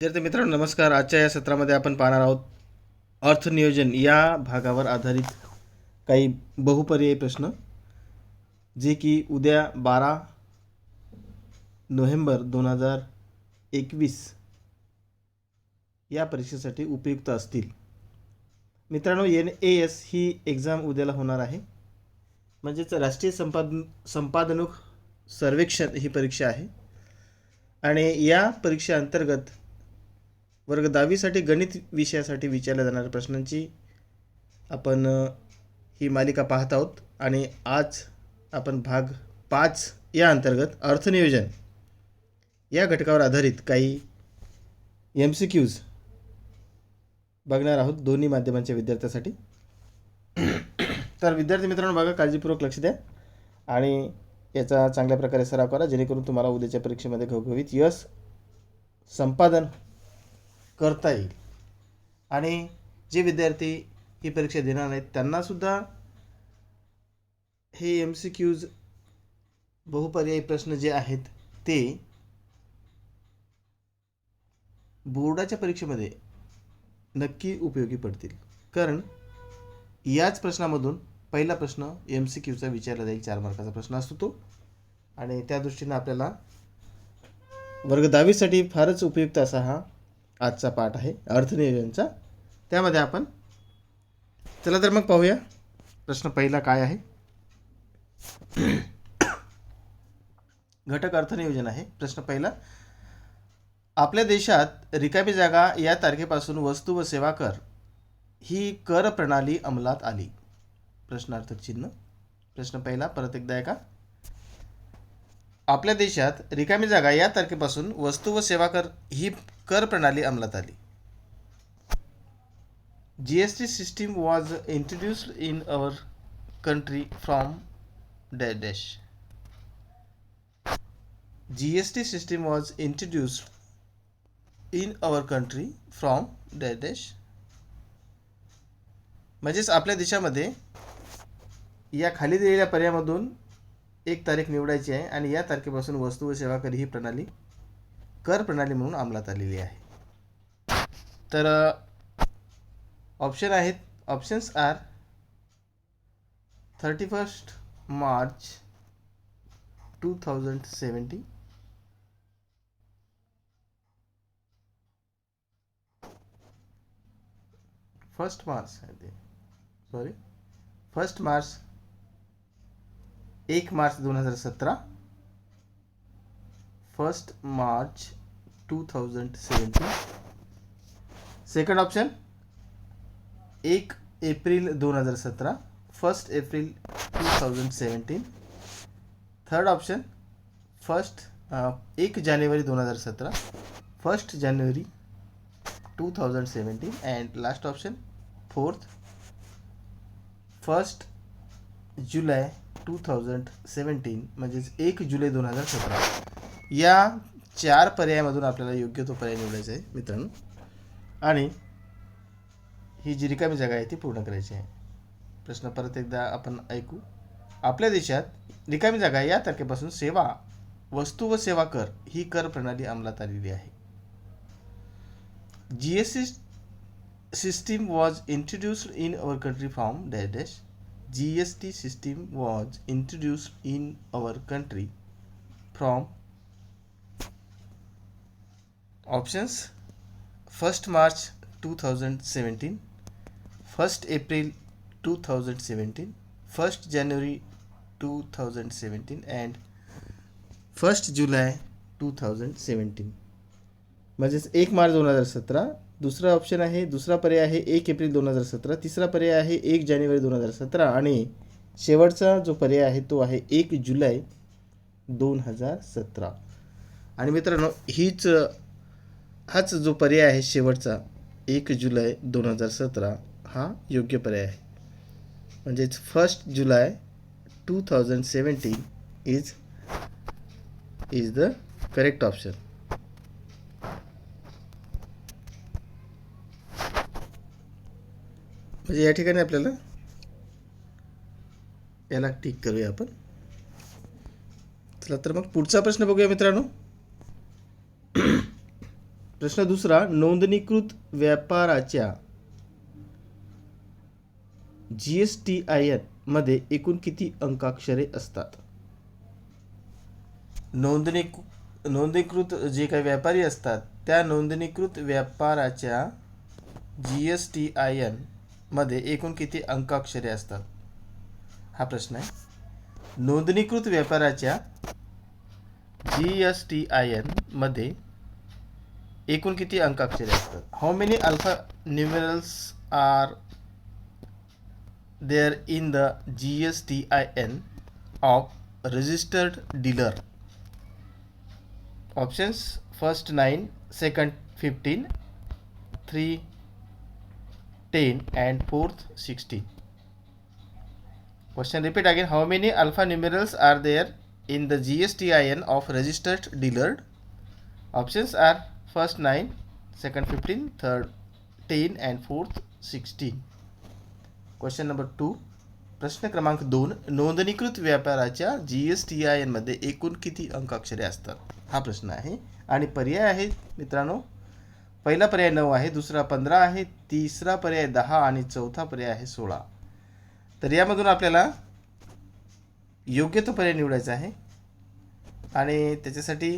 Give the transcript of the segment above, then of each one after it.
विद्यार्थी मित्रांनो नमस्कार. आजच्या या सत्रामध्ये आपण पाहणार आहोत अर्थनियोजन या भागावर आधारित काही बहुपर्यायी प्रश्न, जे की उद्या 12 नोव्हेंबर 2021 या परीक्षेसाठी उपयुक्त असतील. मित्रांनो, NAS ही एक्झाम उद्याला होणार आहे, म्हणजेच राष्ट्रीय संपादनूक सर्वेक्षण ही परीक्षा आहे. आणि या परीक्षेअंतर्गत वर्ग 10वीसाठी गणित विषयासाठी विचारल्या जाणाऱ्या प्रश्नांची आपण ही मालिका पाहत आहोत. आणि आज आपण भाग 5 या अंतर्गत अर्थनियोजन या घटकावर आधारित काही MCQs बघणार आहोत दोन्ही माध्यमांच्या विद्यार्थ्यांसाठी. तर विद्यार्थी मित्रांनो बघा, काळजीपूर्वक लक्ष द्या आणि याचा चांगल्या प्रकारे सराव करा, जेणेकरून तुम्हाला उद्याच्या परीक्षेमध्ये घवघवीत यश संपादन करता येईल. आणि जे विद्यार्थी ही परीक्षा देणार नाहीत त्यांनासुद्धा हे MCQs बहुपर्यायी प्रश्न जे आहेत ते बोर्डाच्या परीक्षेमध्ये नक्की उपयोगी पडतील. कारण याच प्रश्नामधून पहिला प्रश्न MCQचा विचारला जाईल. 4 मार्काचा प्रश्न असतो तो, आणि त्या दृष्टीनं आपल्याला वर्ग 10वीसाठी फारच उपयुक्त असा हा आजचा पाठ आहे अर्थनियोजनचा. त्यामध्ये आपण चला तर मग पाहूया प्रश्न पहिला काय आहे. घटक अर्थनियोजन आहे. प्रश्न पहिला, आपल्या देशात रिकामी जागा या तारखेपासून वस्तू व सेवा कर ही कर प्रणाली अंमलात आली. प्रश्नार्थक चिन्ह. प्रश्न पहिला परत एकदा ऐका. आपल्या देशात रिकामी जागा या तारखेपासून वस्तू व सेवा कर ही कर प्रणाली अंमलात आली. GST system was introduced in our country from dash. GST system was introduced in our country from dash. म्हणजेच आपल्या देशामध्ये या खाली दिलेल्या पर्यायामधून एक तारीख निवडायची आहे आणि या तारखेपासून वस्तू व सेवा कर ही प्रणाली कर प्रणाली म्हणून अंमलात आलेली आहे. तर ऑप्शन आहेत. Options are 31 March 2017, 1 March 1 March 2017, 1 March 2017. Second option 1 April 2017, 1 April 2017. Third option 1 जानेवारी 2017, 1 जानेवारी 2017. अँड लास्ट ऑप्शन 4 1 जुलै 2017, म्हणजेच 1 जुलै 2017. या 4 पर्यायामधून आपल्याला योग्य तो पर्याय निवडायचा आहे मित्रांनो, आणि ही जी रिकामी जागा आहे ती पूर्ण करायची आहे. प्रश्न परत एकदा आपण ऐकू. आपल्या देशात रिकामी जागा या तारखेपासून वस्तू व सेवा कर ही कर प्रणाली अंमलात आलेली आहे. GST system was introduced in our country from dash. GST system was introduced in our country from options 1 March 2017, 1 April 2017, 1 January 2017, and 1 July 2017. म्हणजेच 1 मार्च 2017. दुसरा ऑप्शन आहे, दुसरा पर्याय आहे 1 एप्रिल 2017. तिसरा पर्याय आहे 1 जानेवारी 2017. आणि शेवटचा जो पर्याय आहे तो आहे 1 जुलै 2017. आणि मित्रांनो हाच जो पर्याय आहे शेवटचा 1 जुलै 2017 हा योग्य पर्याय आहे. म्हणजेच 1 जुलै 2017 इज द करेक्ट ऑप्शन. म्हणजे या ठिकाणी आपल्याला याला टिक करूया आपण. चला तर मग पुढचा प्रश्न बघूया मित्रांनो. प्रश्न दुसरा, नोंदणीकृत व्यापाराच्या GSTIN मध्ये एकूण किती अंकाक्षरे असतात? नोंदणीकृत जे काही व्यापारी असतात त्या नोंदणीकृत व्यापाराच्या GSTIN मध्ये एकूण किती अंकाक्षरे असतात, हा प्रश्न आहे. नोंदणीकृत व्यापाराच्या GSTIN मध्ये एकूण किती अंकाक्षरे असतात? How many alpha numerals are there in the GSTIN of registered dealer? Options: first 9, second 15, 3 10 and fourth 16. Question repeat again. How many alpha numerals are there in the GSTIN of registered dealer? Options are first 9, second 15, third 10 and fourth 16. Question number 2. प्रश्न क्रमांक 2. नोंदणीकृत व्यापाराच्या GSTIN मध्ये एकूण किती अंकाक्षरे असतात, हा प्रश्न आहे. आणि पर्याय आहेत मित्रांनो, पहिला पर्याय 9 आहे, दुसरा 15 आहे, तिसरा पर्याय 10 आणि चौथा पर्याय आहे 16. तर यामधून आपल्याला योग्य तो पर्याय निवडायचा आहे आणि त्याच्यासाठी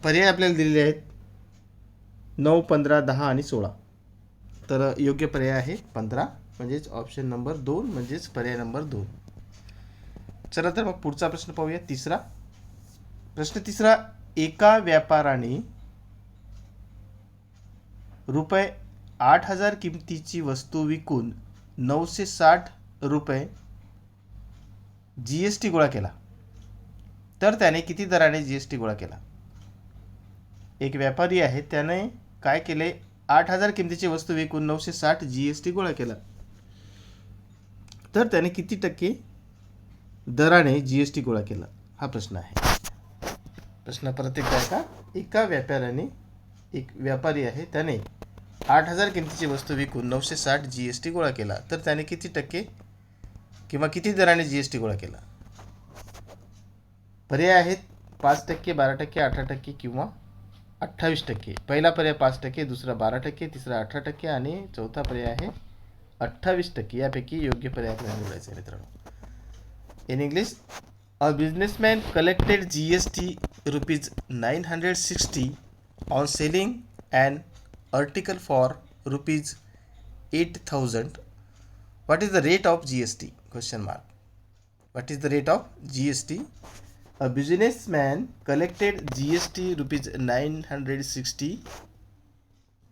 पर्याय आपल्याला दिलेले आहेत 9, 15, 10 आणि 16. तर योग्य पर्याय आहे 15, म्हणजेच ऑप्शन नंबर 2, म्हणजेच पर्याय नंबर 2. चला तर मग पुढचा प्रश्न पाहूया. तिसरा प्रश्न, तिसरा, एका व्यापाराने रुपये 8,000 किमतीची वस्तू विकून 960 रुपये GST गोळा केला, तर त्याने किती दराने GST गोळा केला? एक व्यापारी आहे, त्याने काय केले, 8,000 किमतीची वस्तू विकून 960 GST गोळा केला, तर त्याने किती टक्के दराने GST गोळा केला, हा प्रश्न आहे. प्रश्न परत एकदा आहे का, एका व्यापाऱ्याने, एक व्यापारी आहे, त्याने 8,000 किमतीची वस्तू विकून 960 GST गोळा केला, तर त्याने किती टक्के किंवा किती दराने GST गोळा केला? पर्याय आहेत 5%, 12%, 18% किंवा 28%. पहिला पर्याय 5%, दुसरा 12%, तिसरा 18% आणि चौथा पर्याय आहे 28%. यापैकी योग्य पर्याय आपल्याला निवडायचा आहे मित्रांनो. In English, a businessman collected GST rupees 960 on selling an article for rupees 8,000. What is the rate of GST? Question mark. What is the rate of GST? A businessman collected GST rupees 960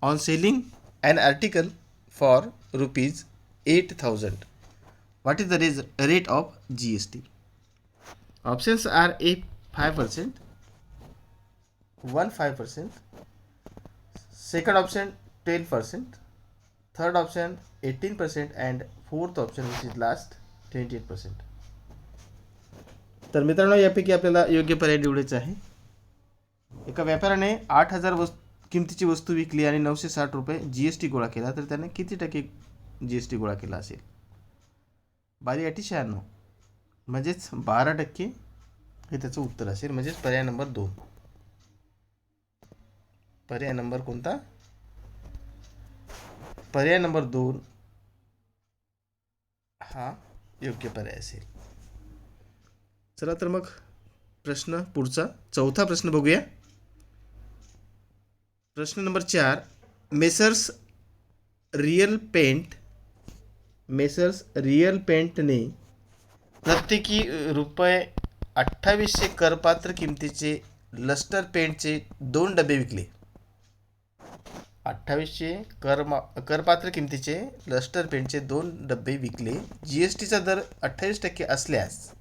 on selling an article for rupees 8,000. What is the rate of GST? Options are A 5%, 15%, second option 12%, third option 18% and fourth option which is last 28%. तर मित्रांनो, यापैकी आपल्याला योग्य पर्याय निवडायचा आहे. एका व्यापाऱ्याने 8,000 किमतीची वस्तू विकली आणि 960 रुपये GST गोळा केला, तर त्याने किती टक्के GST गोळा केला असेल? 92.96, म्हणजेच 12% हे त्याचं उत्तर असेल, म्हणजेच पर्याय नंबर 2. पर्याय नंबर कोणता? पर्याय नंबर 2 हा योग्य पर्याय असेल. चला तर मग प्रश्न पुढचा, चौथा प्रश्न बघूया. प्रश्न नंबर 4. मेसर्स रियल पेंटने प्रत्येकी रुपये 2800 करपात्र किमतीचे लस्टर पेंटचे 2 डबे विकले. 2800 करपात्र किमतीचे लस्टर पेंटचे 2 डबे विकले. GSTचा दर 28% असल्यास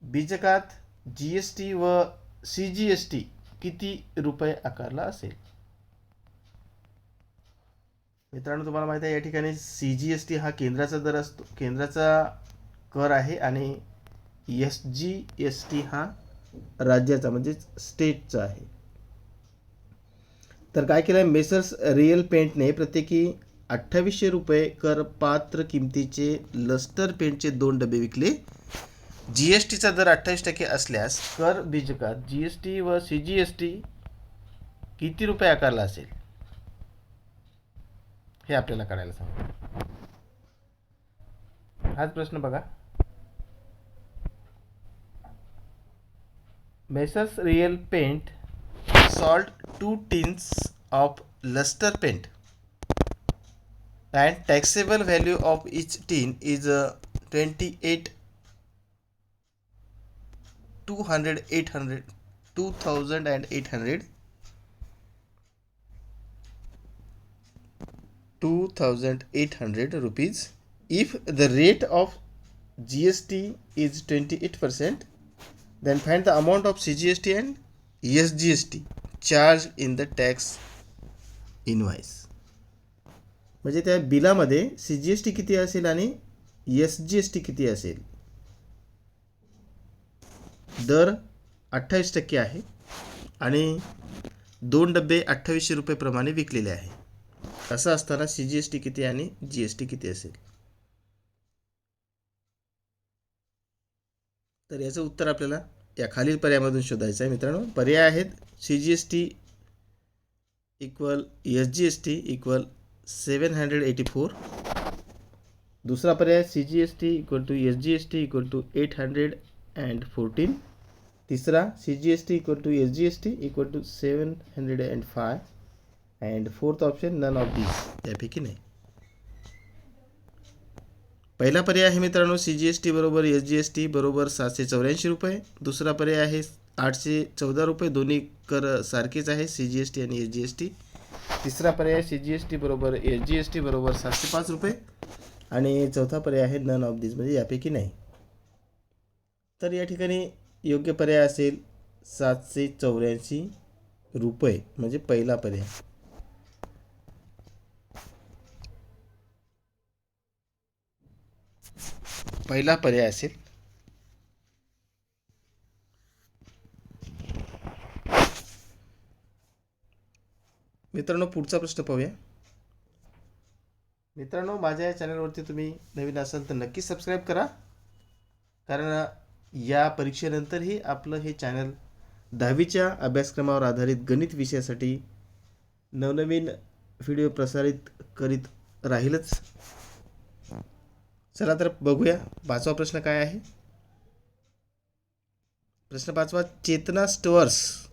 बीजकात GST व CGST किती रुपये आकारला असेल? मित्रांनो, तुम्हाला माहिती आहे या ठिकाणी CGST हा केंद्राचा दर असतो, केंद्राचा कर आहे, आणि SGST हा राज्याचा म्हणजेच स्टेटचा आहे. तर काय केलं, मेसर्स रियल पेंटने प्रत्येकी 2800 रुपये करपात्र किमतीचे लस्टर पेंटचे 2 डबे विकले. GSTचा दर 28% असल्यास कर बीजकात GST व CGST किती रुपये आकारला असेल हे आपल्याला काढायला सांगितलं. हाच प्रश्न बघा. Messrs real paint sold 2 tins of luster paint and taxable value of each tin is 28 200 800 2800 2800 rupees. If the rate of GST is 28%, then find the amount of CGST and SGST charged in the tax invoice. म्हणजे त्या बिलामध्ये CGST किती असेल आणि SGST किती असेल. दर 28% आहे आणि 2 डबे 2800 रुपये प्रमाणे विकलेले आहे. असं असताना CGST किती आणि GST किती असेल. तर याचं उत्तर आपल्याला या खालील पर्यायामधून शोधायचं आहे मित्रांनो. पर्याय आहेत CGST इक्वल SGST इक्वल 784. दुसरा पर्याय CGST equal to SGST equal to 814. तिसरा CGST equal to SGST equal to 705. And fourth option none of this, यापैकी नाही. पहिला पर्याय आहे मित्रांनो CGST बरोबर SGST बरोबर 784 रुपये. दुसरा पर्याय आहे 814 रुपये. दोन्ही कर सारखेच आहे CGST आणि SGST. तिसरा पर्याय CGST बरोबर SGST बरोबर 705 रुपये. आणि चौथा पर्याय आहे नन ऑफ दिस, म्हणजे यापैकी नाही. तर या ठिकाणी योग्य पर्याय असेल 784 रुपये, म्हणजे पहिला पर्याय. पहिला पर्याय असेल. मित्रांनो पुढचा प्रश्न पाहूया. मित्रांनो माझ्या या चॅनलवरती तुम्ही नवीन असाल तर नक्की सबस्क्राईब करा, कारण या परीक्षेनंतरही आपलं हे चॅनल 10वीच्या अभ्यासक्रमावर आधारित गणित विषयासाठी नवनवीन व्हिडिओ प्रसारित करीत राहीलच. चला तर बघूया 5वा प्रश्न काय आहे. प्रश्न 5वा. चेतना स्टोअर्स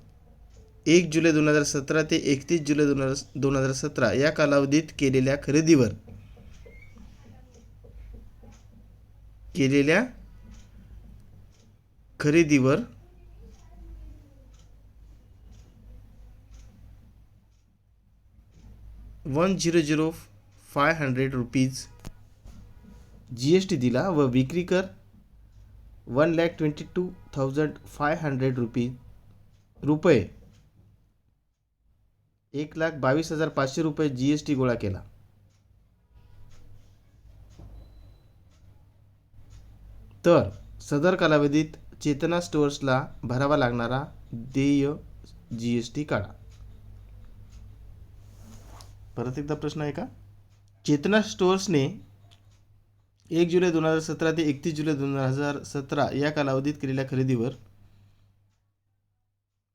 1 जुलै 2017 ते 31 जुलै 2017 या कालावधीत केलेल्या खरेदीवर $1,00500 रुपीज GST दिला व विक्री कर $1,22,500 रुपये 1,22,500 रुपये GST गोळा केला. तर सदर कालावधीत चेतना स्टोअर्सला भरावा लागणारा देय GST काढा. परत एकदा प्रश्न आहे का. चेतना स्टोअर्सने 1 जुलै 2017 ते 31 जुलै 2017 या कालावधीत केलेल्या खरेदीवर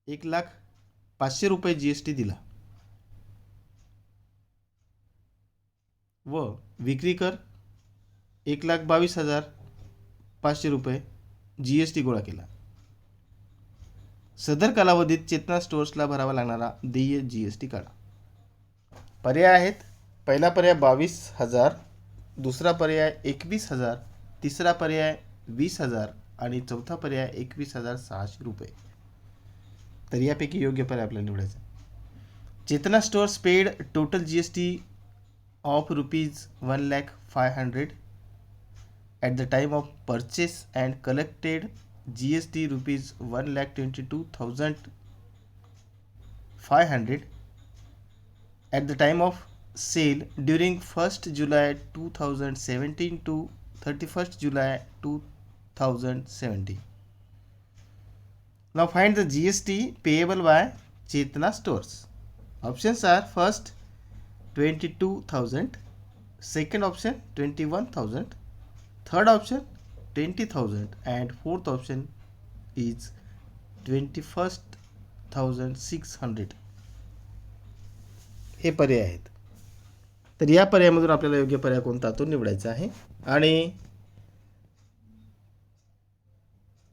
1,05,000 रुपये GST दिला व विक्री कर 1,22,500 रुपये GST गोळा केला. सदर कालावधीत चेतना स्टोअर्सला भरावा लागणारा देय GST काढा. पर्याय आहेत. पहिला पर्याय 22,000, दुसरा पर्याय 21,000, तिसरा पर्याय 20,000 आणि चौथा पर्याय 21,600 रुपये. तर यापैकी योग्य पर्याय आपल्याला निवडायचा. Chetana stores paid total GST of ₹1,05,000 at the time of purchase and collected GST ₹1,22,500 at the time of sale during 1st July 2017 to 31st July 2017. Now find the GST payable by Chetana Stores. Options are: first 22,000, second option 21,000, third option 20,000 and fourth option is 21,600. हे पर्याय आहेत. तर या पर्यायामधून आपल्याला योग्य पर्याय कोणता तो निवडायचा आहे. आणि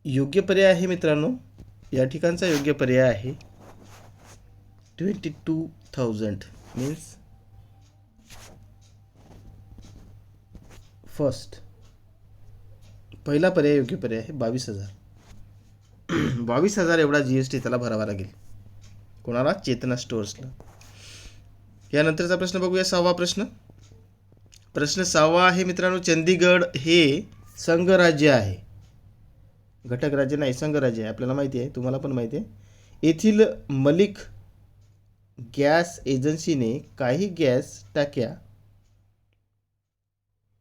योग्य पर्याय आहे मित्रांनो, या ठिकाणचा योग्य पर्याय आहे 22,000 मीन्स फर्स्ट. पहिला पर्याय योग्य पर्याय आहे. 22,000 22,000 एवढा GST त्याला भरावा लागेल. कोणाला? चेतना स्टोअर्सला. यानंतरचा प्रश्न बघूया, 6वा प्रश्न. प्रश्न 6वा आहे मित्रांनो, चंदीगड हे संघराज्य आहे. घटक राज्य नाही, संघराज्य आहे. आपल्याला माहिती आहे, तुम्हाला पण माहिती आहे. येथील मलिक गॅस एजन्सीने काही गॅस टाक्या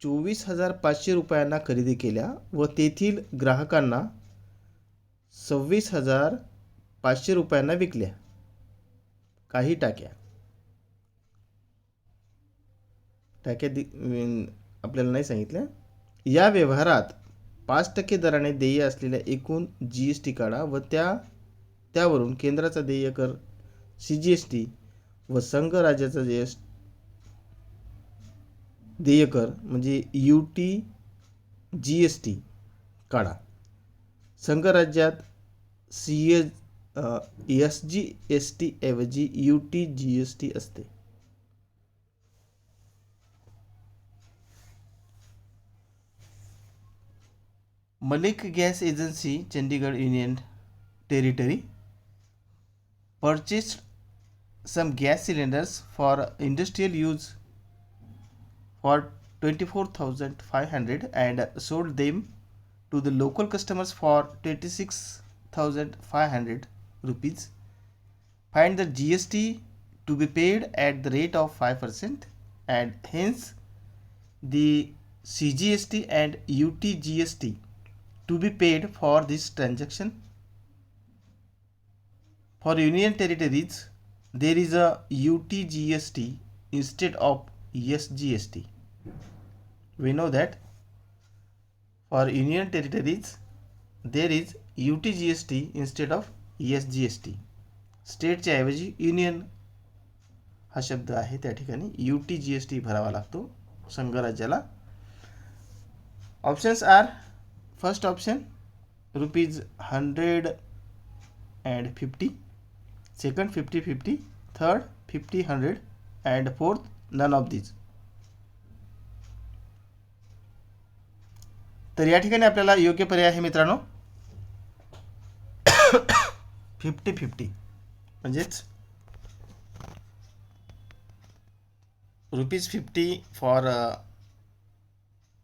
24,500 रुपयांना खरेदी केल्या व तेथील ग्राहकांना 26,500 रुपयांना विकल्या. काही टाक्या आपल्याला नाही सांगितल्या. या व्यवहारात 5% दराने देय असलेल्या एकूण GST काढा व त्यावरून केंद्राचा देय कर CGST व संघ राज्याचा देय कर म्हणजे UTGST काढा. संघ राज्यात SGST ऐवजी UTGST असते. Malik Gas Agency, Chandigarh Union Territory, purchased some gas cylinders for industrial use for 24,500 and sold them to the local customers for 26,500 rupees. Find the GST to be paid at the rate of 5% and hence the CGST and UTGST to be paid for this transaction. For Union Territories, there is a UTGST instead of SGST. We know that for Union Territories, there is UTGST instead of SGST. स्टेटच्या ऐवजी union हा शब्द आहे, त्या ठिकाणी UTGST भरावा लागतो संघराज्याला. Options are, first option ₹150, second 50-50, third 50-100 and fourth none of these. तर या ठिकाणी आपल्याला योग्य पर्याय आहे मित्रांनो 50-50, म्हणजेच ₹50 for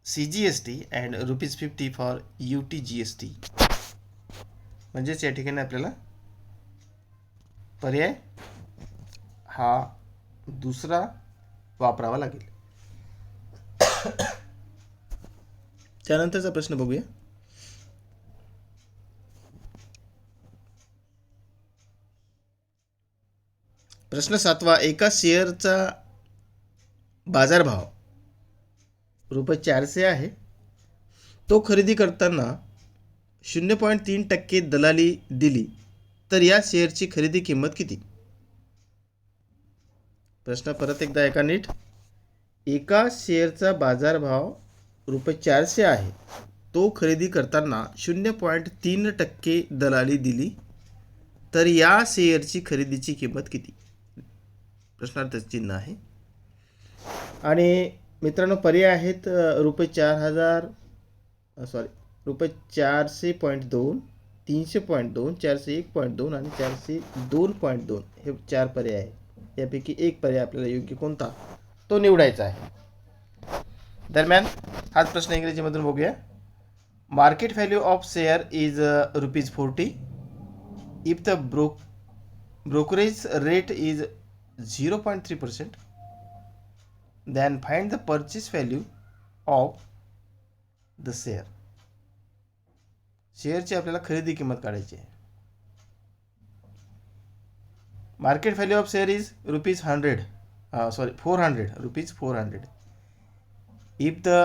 CGST and ₹50 for UTGST. म्हणजेच या ठिकाणी आपल्याला पर्याय हा दुसरा वापरावा लागेल. त्यानंतरचा प्रश्न बघूया. प्रश्न 7वा. एका शेअरचा बाजारभाव ₹400 आहे. तो खरेदी करताना 0.3% दलाली दिली तर या शेअरची खरेदी किंमत किती? प्रश्न परत एकदा ऐका नीट. एका शेअरचा बाजारभाव ₹400 आहे. तो खरेदी करताना 0.3% दलाली दिली तर या शेअरची खरेदीची किंमत किती? प्रश्नार्थ चिन्ह आहे. आणि मित्रांनो पर्याय आहेत ₹4,000 ₹400.2, 300.2, 401.2 आणि 402.2 हे 4 पर्याय आहेत. यापैकी एक पर्याय आपल्याला योग्य कोणता तो निवडायचा आहे. दरम्यान हाच प्रश्न इंग्रजीमधून बघूया. Market value of share is ₹40. If the brokerage rate is 0.3%, then find the purchase value of the share. शेअरची आपल्याला खरेदी किंमत काढायची आहे. Market value of share is ₹400. If the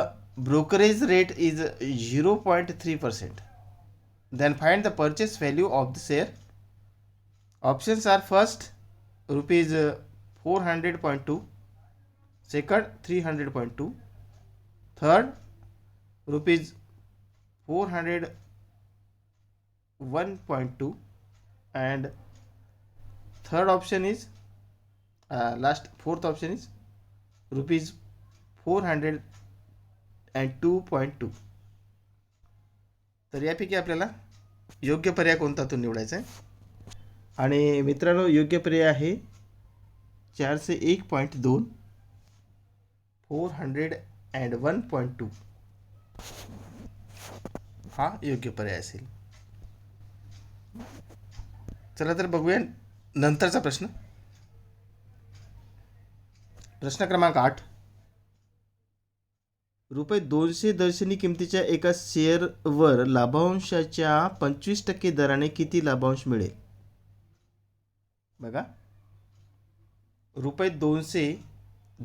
brokerage rate is 0.3%, then find the purchase value of the share. Options are first 400.2, second 300.2, third rupees 401.2, and third option is fourth option is rupees 402.2. तर यापैकी आपल्याला योग्य पर्याय कोणता तो निवडायचा आहे. आणि मित्रांनो, योग्य पर्याय आहे 401.2, 401.2 हा योग्य पर्याय असेल. चला तर बघूया नंतरचा प्रश्न. प्रश्न क्रमांक 8. रुपये 200 दर्शनी किमतीच्या एका शेअरवर लाभांशाच्या 25% दराने किती लाभांश मिळेल? बघा, रुपये 200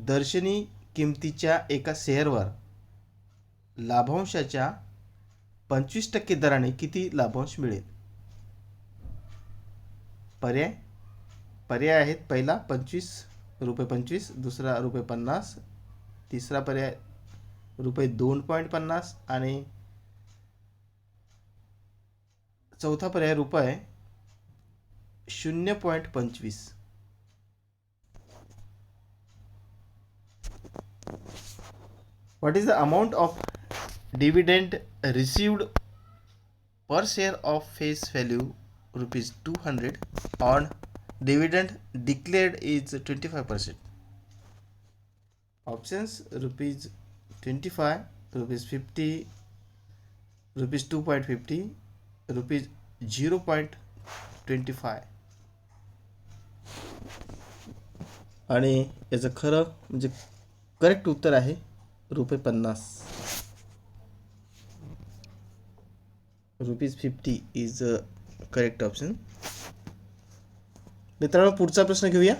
दर्शनी किमतीच्या एका शेअरवर लाभांशाच्या 25% दराने किती लाभांश मिळेल? पर्याय आहेत. पहिला रुपये 25, दुसरा रुपये 50, तिसरा पर्याय रुपये 2.50 आणि चौथा पर्याय रुपये 0.25. What is the amount of dividend received per share of face value rupees 200 on dividend declared is 25%? Options: rupees 25, rupees 50, rupees 2.50, rupees 0.25. आणि याचं खरं म्हणजे करेक्ट उत्तर आहे रुपये 50. Rupees 50 is correct option. मित्रांनो, पुढचा प्रश्न घेऊया.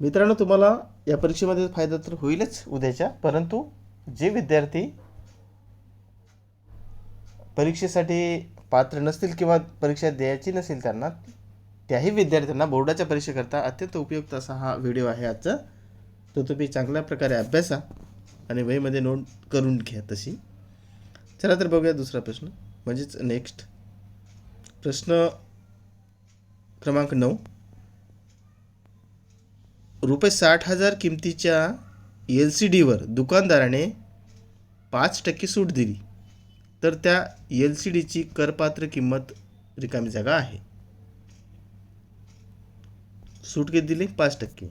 मित्रांनो, तुम्हाला या परीक्षेमध्ये फायदा तर होईलच उद्याच्या, परंतु जे विद्यार्थी परीक्षेसाठी पात्र नसतील किंवा परीक्षा द्यायची नसेल त्यांना, त्याही विद्यार्थ्यांना बोर्डाच्या परीक्षेकरता अत्यंत उपयुक्त असा हा व्हिडिओ आहे आजचा. तो तुम्ही चांगल्या प्रकारे अभ्यासा आणि वहीमध्ये नोंद करून घ्या तशी. चला तर बघूया दुसरा प्रश्न, म्हणजेच नेक्स्ट प्रश्न क्रमांक 9. रुपये 60,000 किमतीच्या LCDवर दुकानदाराने 5% सूट दिली, तर त्या LCDची करपात्र किंमत रिकामी जागा आहे. सूट किती दिली? 5%.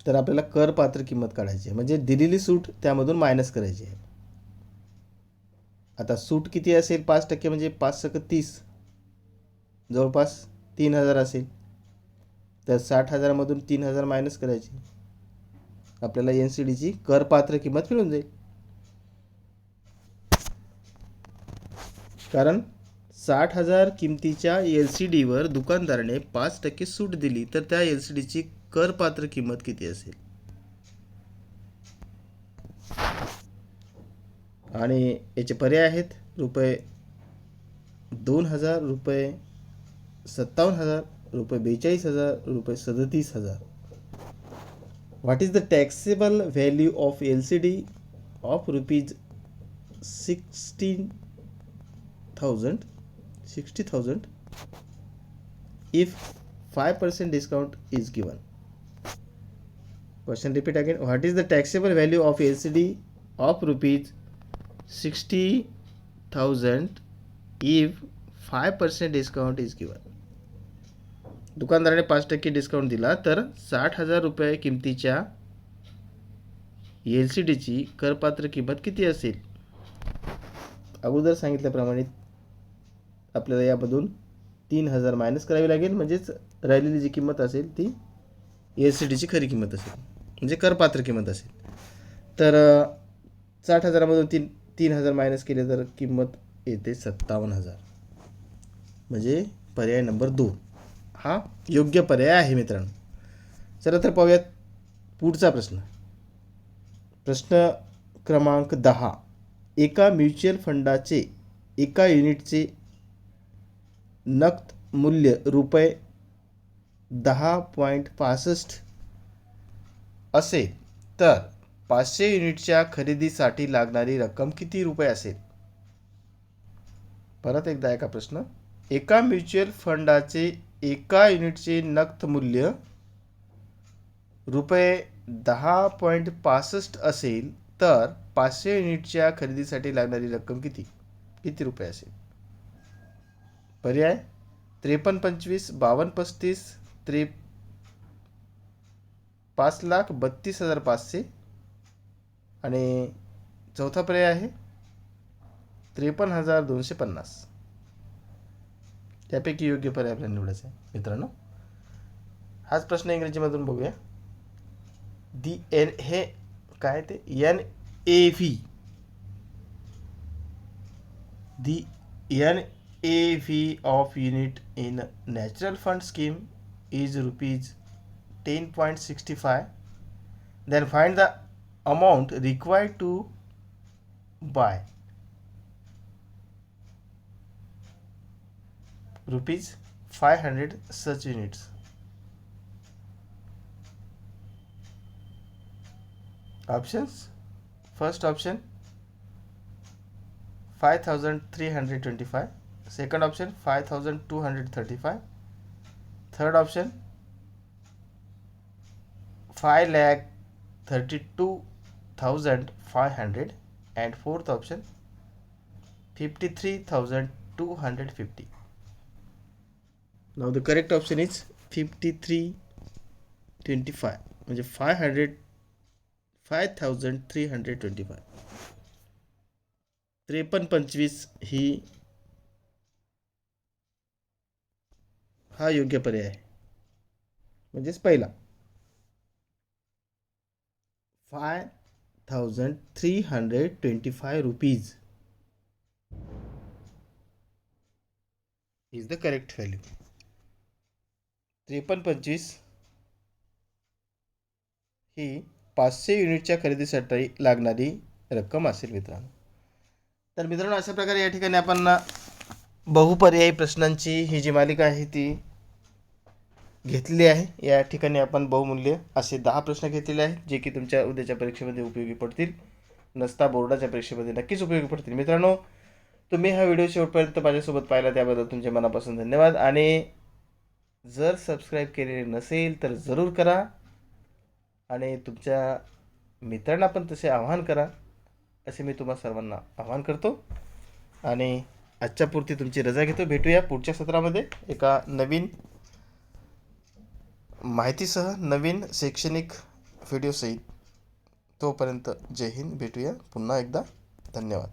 तर आपल्याला करपात्र किंमत काढायची आहे, म्हणजे दिलेली सूट त्यामधून मायनस करायची आहे. आता सूट किती असेल? 5% म्हणजे 5×30 जवळपास 3,000 असेल. तर 60,000मधून 3,000 मायनस करायची, आपल्याला LCDची करपात्र किंमत मिळून जाईल. कारण 60,000 किमतीच्या LCDवर दुकानदाराने 5% सूट दिली, तर त्या LCDची करपात्र किंमत किती असेल? आणि याचे पर्याय आहेत रुपये 2,000, रुपये 57,000, रुपये 42,000, रुपये 37,000. What is the taxable value of LCD of rupees 60,000 if 5% discount is given? Question repeat again. What is the taxable value of LCD of rupees 60,000 if 5% discount is given? दुकानदाराने 5% डिस्काउंट दिला, तर 60,000 रुपये किमतीच्या LCDची करपात्र किंमत किती असेल? अगोदर सांगितल्याप्रमाणे आपल्याला यामधून 3,000 मायनस करावी लागेल, म्हणजेच राहिलेली जी किंमत असेल ती LCDची खरी किंमत असेल, म्हणजे करपात्र किंमत असेल. तर 60,000मधून 3,000 मायनस केले तर किंमत येते 57,000. म्हणजे पर्याय नंबर 2 हा योग्य पर्याय आहे मित्रांनो. चला तर पाहूयात पुढचा प्रश्न. प्रश्न क्रमांक 10. एका म्युच्युअल फंडाचे एका युनिटचे नक्त मूल्य रुपये 10.65 असेल तर 500 युनिटच्या खरेदीसाठी लागणारी रक्कम किती रुपये असेल? परत एकदा ऐका प्रश्न. एका म्युच्युअल फंडाचे एका युनिटचे नक्त मूल्य रुपये 10.65 असेल तर 500 युनिटच्या खरेदीसाठी लागणारी रक्कम किती रुपये असेल? पर्याय 5325, 5235, 5,32,500 आणि चौथा पर्याय आहे 53,250. त्यापैकी योग्य पर्याय आपल्याला निवडायचा आहे. मित्रांनो, हाच प्रश्न इंग्रजीमधून बघूया. हे काय ते NAV, the NAV of unit in natural fund scheme is rupees 10.65. Then find the amount required to buy rupees 500 such units. Options: first option 5,325, second option 5,235, third option 5,32,500 and fourth option 53,250. Now the correct option is 5325, म्हणजे 5,325. 5325 ही हा योग्य पर्याय आहे. म्हणजेच पहिला 5,325 rupees is the correct value. 5325 ही 500 युनिटच्या खरेदीसाठी लागणारी रक्कम असेल मित्रांनो. तर मित्रांनो, अशा प्रकारे या ठिकाणी आपण बहुपर्यायी प्रश्नांची ही जी मालिका आहे ती घेतलेली आहे. या ठिकाणी आपण बहुमूल्य असे 10 प्रश्न घेतलेले आहेत, जे की तुमच्या उद्याच्या परीक्षेमध्ये उपयोगी पडतील. नसता बोर्डाच्या परीक्षेमध्ये नक्कीच उपयोगी पडतील. मित्रांनो, तुम्ही हा व्हिडिओ शेवटपर्यंत माझ्यासोबत पाहिला त्याबद्दल तुमचे मनापासून धन्यवाद. आणि जर सबस्क्राईब केलेले नसेल तर जरूर करा आणि तुमच्या मित्रांना पण तसे आवाहन करा, असे मी तुम्हा सर्वांना आवाहन करतो. आणि आजच्या पुरती तुमची रजा घेतो. भेटूया पुढच्या सत्रामध्ये एका नवीन माहितीसह, नवीन शैक्षणिक व्हिडिओसहित. तोपर्यंत जय हिंद. भेटूया पुन्हा एकदा. धन्यवाद.